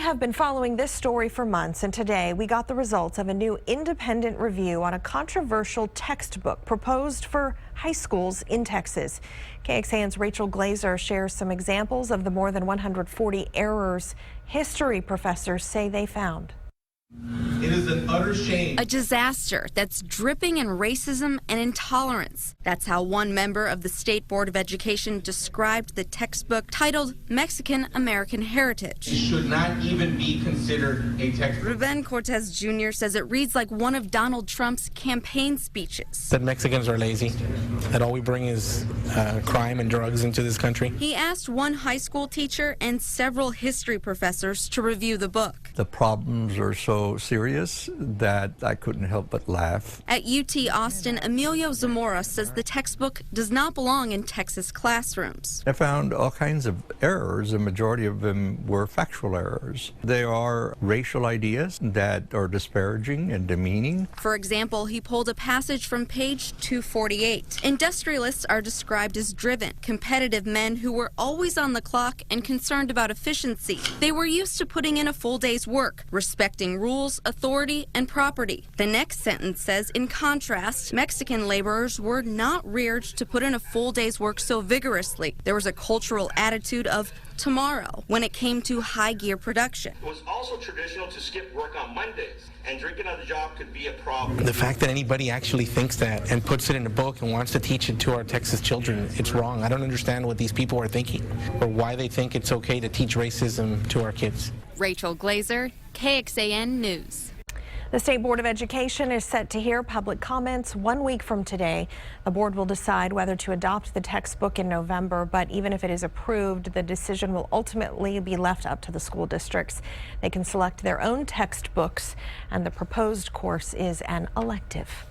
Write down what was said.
have been following this story for months, and today we got the results of a new independent review on a controversial textbook proposed for high schools in Texas. KXAN's Rachel Glazer shares some examples of the more than 140 errors history professors say they found. It is an utter shame. A disaster that's dripping in racism and intolerance. That's how one member of the State Board of Education described the textbook titled Mexican American Heritage. It should not even be considered a textbook. Ruben Cortez Jr. says it reads like one of Donald Trump's campaign speeches. That Mexicans are lazy, that all we bring is crime and drugs into this country. He asked one high school teacher and several history professors to review the book. The problems are so serious that I couldn't help but laugh. At UT Austin, Emilio Zamora says the textbook does not belong in Texas classrooms. I found all kinds of errors. The majority of them were factual errors. They are racial ideas that are disparaging and demeaning. For example, he pulled a passage from page 248. Industrialists are described as driven, competitive men who were always on the clock and concerned about efficiency. They were used to putting in a full day's work, respecting rules, authority, and property. The next sentence says, in contrast, Mexican laborers were not reared to put in a full day's work so vigorously. There was a cultural attitude of tomorrow when it came to high gear production. It was also traditional to skip work on Mondays, and drinking on the job could be a problem. The fact that anybody actually thinks that and puts it in a book and wants to teach it to our Texas children, it's wrong. I don't understand what these people are thinking or why they think it's okay to teach racism to our kids. Rachel Glazer, KXAN News. The State Board of Education is set to hear public comments 1 week from today. The board will decide whether to adopt the textbook in November, but even if it is approved, the decision will ultimately be left up to the school districts. They can select their own textbooks, and the proposed course is an elective.